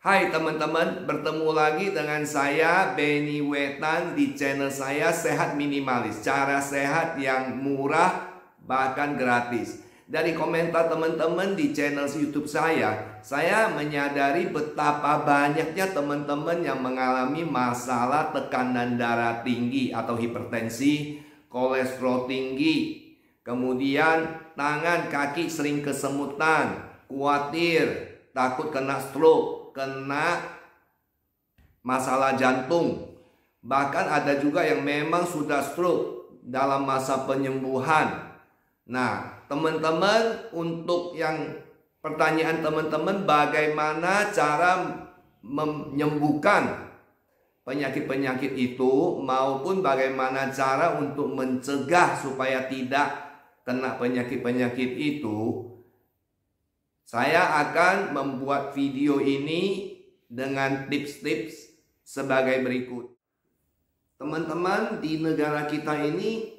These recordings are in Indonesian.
Hai teman-teman, bertemu lagi dengan saya Benny Wetan di channel saya Sehat Minimalis. Cara sehat yang murah bahkan gratis. Dari komentar teman-teman di channel YouTube saya menyadari betapa banyaknya teman-teman yang mengalami masalah tekanan darah tinggi atau hipertensi, kolesterol tinggi, kemudian tangan kaki sering kesemutan, khawatir, takut kena stroke, kena masalah jantung. Bahkan ada juga yang memang sudah stroke dalam masa penyembuhan. Nah, teman-teman, untuk yang pertanyaan teman-teman, bagaimana cara menyembuhkan penyakit-penyakit itu, maupun bagaimana cara untuk mencegah supaya tidak kena penyakit-penyakit itu, saya akan membuat video ini dengan tips-tips sebagai berikut. Teman-teman, di negara kita ini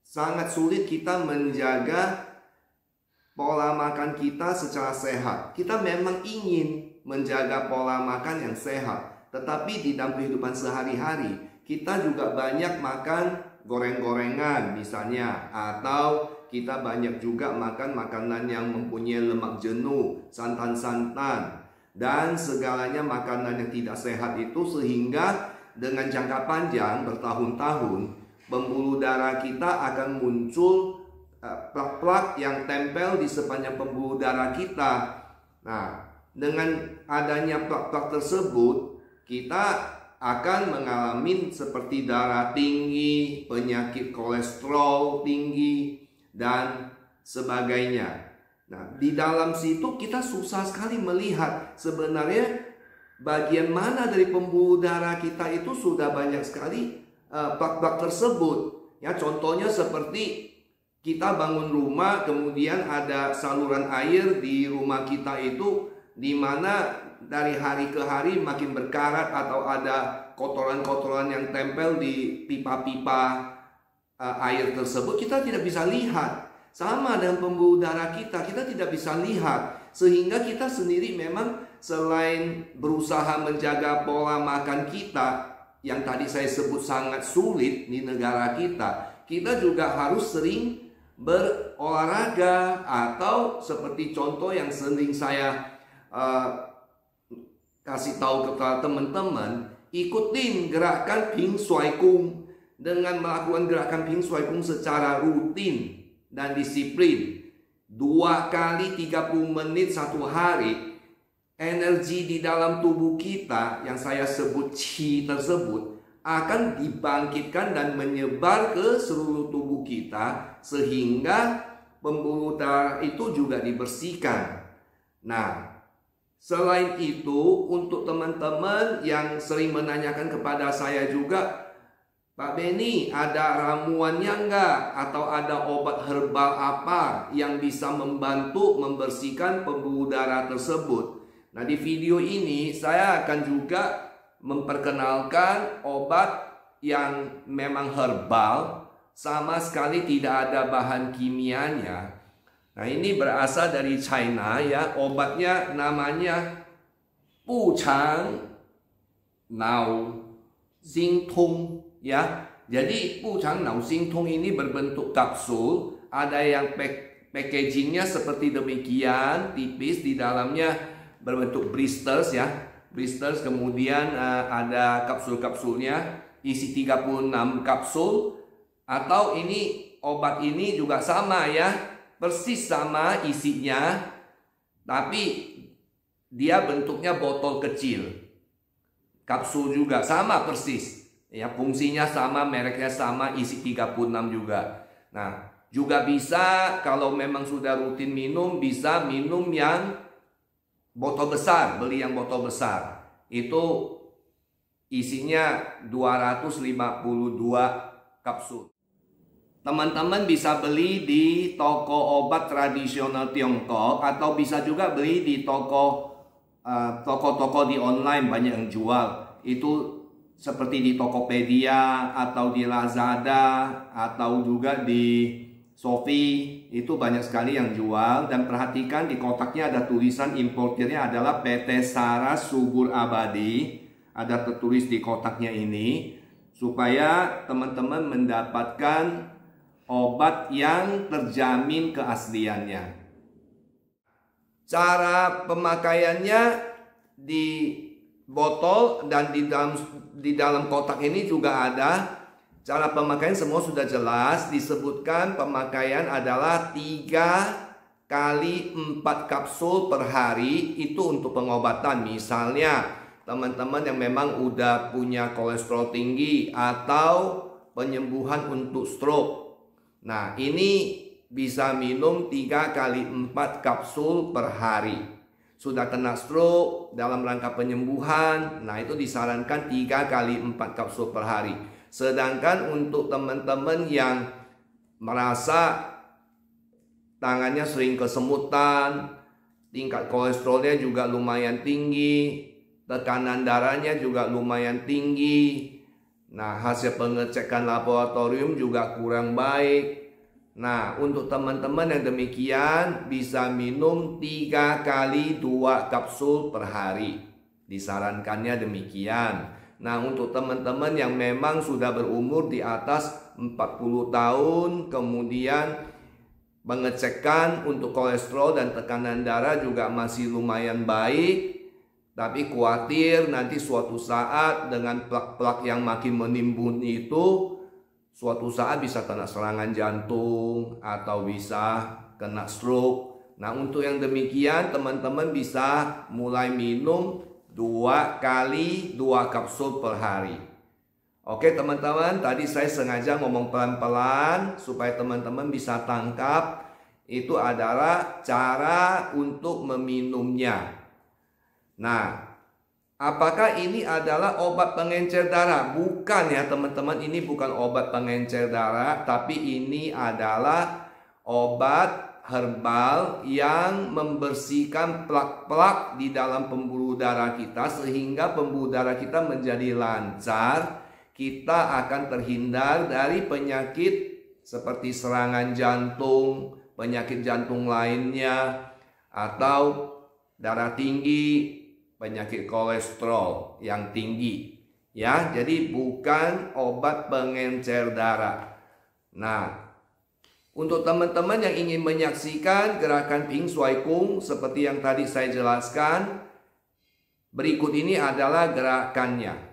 sangat sulit kita menjaga pola makan kita secara sehat. Kita memang ingin menjaga pola makan yang sehat, tetapi di dalam kehidupan sehari-hari kita juga banyak makan goreng-gorengan misalnya, atau kita banyak juga makan makanan yang mempunyai lemak jenuh, santan-santan, dan segalanya makanan yang tidak sehat itu, sehingga dengan jangka panjang bertahun-tahun pembuluh darah kita akan muncul plak-plak yang tempel di sepanjang pembuluh darah kita. Nah, dengan adanya plak-plak tersebut, kita akan mengalami seperti darah tinggi, penyakit kolesterol tinggi, dan sebagainya. Nah, di dalam situ kita susah sekali melihat sebenarnya bagian mana dari pembuluh darah kita itu sudah banyak sekali plak-plak tersebut. Ya, contohnya seperti kita bangun rumah, kemudian ada saluran air di rumah kita itu, di mana dari hari ke hari makin berkarat, atau ada kotoran-kotoran yang tempel di pipa-pipa air tersebut. Kita tidak bisa lihat. Sama dengan pembuluh darah kita tidak bisa lihat, sehingga kita sendiri memang selain berusaha menjaga pola makan kita yang tadi saya sebut sangat sulit di negara kita, kita juga harus sering berolahraga, atau seperti contoh yang sering saya kasih tahu kepada teman-teman, ikutin gerakan Ping Shuai Kung. Dengan melakukan gerakan Ping Shuai Kung secara rutin dan disiplin 2 kali 30 menit satu hari, energi di dalam tubuh kita yang saya sebut qi tersebut akan dibangkitkan dan menyebar ke seluruh tubuh kita, sehingga pembuluh darah itu juga dibersihkan. Nah, selain itu, untuk teman-teman yang sering menanyakan kepada saya juga, Pak Benny, ada ramuannya enggak? Atau ada obat herbal apa yang bisa membantu membersihkan pembuluh darah tersebut? Nah, di video ini saya akan juga memperkenalkan obat yang memang herbal, sama sekali tidak ada bahan kimianya. Nah, ini berasal dari China ya. Obatnya namanya Buchang Nao Xing Tong ya. Jadi Buchang Nao Xing Tong ini berbentuk kapsul. Ada yang packagingnya seperti demikian, tipis, di dalamnya berbentuk blisters ya. Blisters, kemudian ada kapsul-kapsulnya, isi 36 kapsul. Atau ini obat ini juga sama ya, persis sama isinya, tapi dia bentuknya botol kecil. Kapsul juga sama persis ya, fungsinya sama, mereknya sama, isi 36 juga. Nah, juga bisa kalau memang sudah rutin minum, bisa minum yang botol besar, beli yang botol besar. Itu isinya 252 kapsul. Teman-teman bisa beli di toko obat tradisional Tiongkok, atau bisa juga beli di toko-toko di online, banyak yang jual. Itu seperti di Tokopedia, atau di Lazada, atau juga di Shopee, itu banyak sekali yang jual. Dan perhatikan di kotaknya ada tulisan importirnya adalah PT Saras Subur Abadi. Ada tertulis di kotaknya ini, supaya teman-teman mendapatkan obat yang terjamin keasliannya. Cara pemakaiannya di botol dan di dalam kotak ini juga ada. Cara pemakaian semua sudah jelas, disebutkan pemakaian adalah 3 kali 4 kapsul per hari. Itu untuk pengobatan. Misalnya teman-teman yang memang udah punya kolesterol tinggi atau penyembuhan untuk stroke. Nah, ini bisa minum 3 kali 4 kapsul per hari. Sudah kena stroke dalam rangka penyembuhan, nah itu disarankan 3 kali 4 kapsul per hari. Sedangkan untuk teman-teman yang merasa tangannya sering kesemutan, tingkat kolesterolnya juga lumayan tinggi, tekanan darahnya juga lumayan tinggi, nah hasil pengecekan laboratorium juga kurang baik. Nah, untuk teman-teman yang demikian bisa minum 3 kali 2 kapsul per hari. Disarankannya demikian. Nah, untuk teman-teman yang memang sudah berumur di atas 40 tahun, kemudian pengecekan untuk kolesterol dan tekanan darah juga masih lumayan baik, tapi khawatir nanti suatu saat dengan plak-plak yang makin menimbun itu, suatu saat bisa kena serangan jantung atau bisa kena stroke. Nah, untuk yang demikian teman-teman bisa mulai minum 2 kali 2 kapsul per hari. Oke teman-teman, tadi saya sengaja ngomong pelan-pelan supaya teman-teman bisa tangkap. Itu adalah cara untuk meminumnya. Nah, apakah ini adalah obat pengencer darah? Bukan ya teman-teman, ini bukan obat pengencer darah, tapi ini adalah obat herbal yang membersihkan plak-plak di dalam pembuluh darah kita, sehingga pembuluh darah kita menjadi lancar. Kita akan terhindar dari penyakit seperti serangan jantung, penyakit jantung lainnya, atau darah tinggi, penyakit kolesterol yang tinggi. Ya, jadi bukan obat pengencer darah. Nah, untuk teman-teman yang ingin menyaksikan gerakan Ping Shuai Kung seperti yang tadi saya jelaskan, berikut ini adalah gerakannya.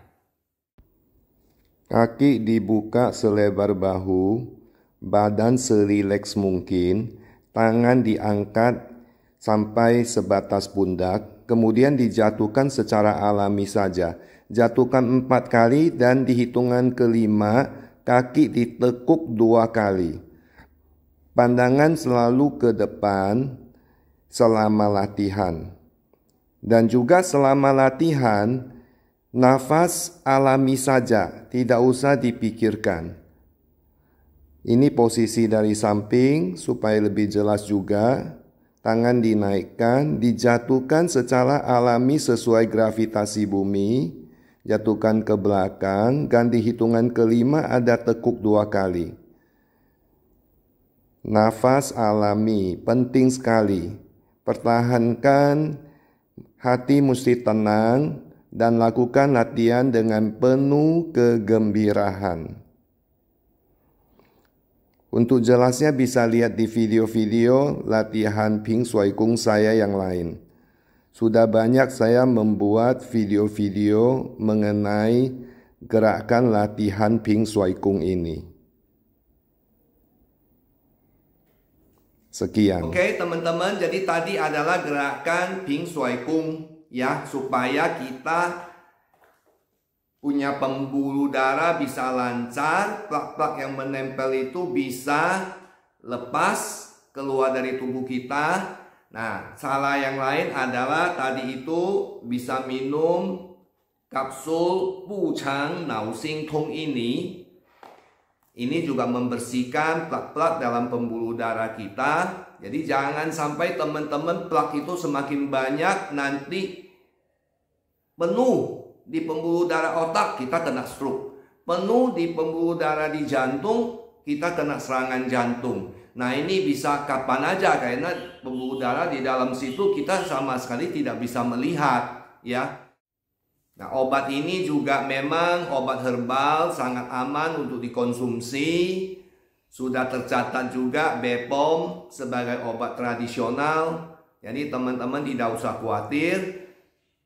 Kaki dibuka selebar bahu, badan serileks mungkin, tangan diangkat sampai sebatas pundak, kemudian dijatuhkan secara alami saja. Jatuhkan 4 kali dan di hitungan kelima kaki ditekuk 2 kali. Pandangan selalu ke depan selama latihan. Dan juga selama latihan, nafas alami saja, tidak usah dipikirkan. Ini posisi dari samping supaya lebih jelas juga. Tangan dinaikkan, dijatuhkan secara alami sesuai gravitasi bumi. Jatuhkan ke belakang, dan di hitungan kelima ada tekuk 2 kali. Nafas alami, penting sekali. Pertahankan, hati mesti tenang, dan lakukan latihan dengan penuh kegembiraan. Untuk jelasnya bisa lihat di video-video latihan Ping Shuai Kung saya yang lain. Sudah banyak saya membuat video-video mengenai gerakan latihan Ping Shuai Kung ini. Sekian. Oke teman-teman, jadi tadi adalah gerakan Ping Shuai Kung ya, supaya kita punya pembuluh darah bisa lancar, plak-plak yang menempel itu bisa lepas keluar dari tubuh kita. Nah, salah yang lain adalah tadi itu bisa minum kapsul Pu Chang Nao Xing Tong ini. Ini juga membersihkan plak-plak dalam pembuluh darah kita. Jadi jangan sampai teman-teman plak itu semakin banyak nanti penuh di pembuluh darah otak kita kena stroke. Penuh di pembuluh darah di jantung kita kena serangan jantung. Nah ini bisa kapan aja karena pembuluh darah di dalam situ kita sama sekali tidak bisa melihat ya. Nah obat ini juga memang obat herbal sangat aman untuk dikonsumsi. Sudah tercatat juga BPOM sebagai obat tradisional. Jadi teman-teman tidak usah khawatir.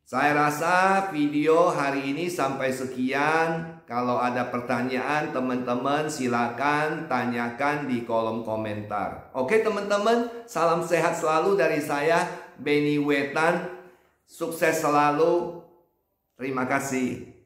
Saya rasa video hari ini sampai sekian. Kalau ada pertanyaan teman-teman silakan tanyakan di kolom komentar. Oke teman-teman, salam sehat selalu dari saya Benny Wetan. Sukses selalu. Terima kasih.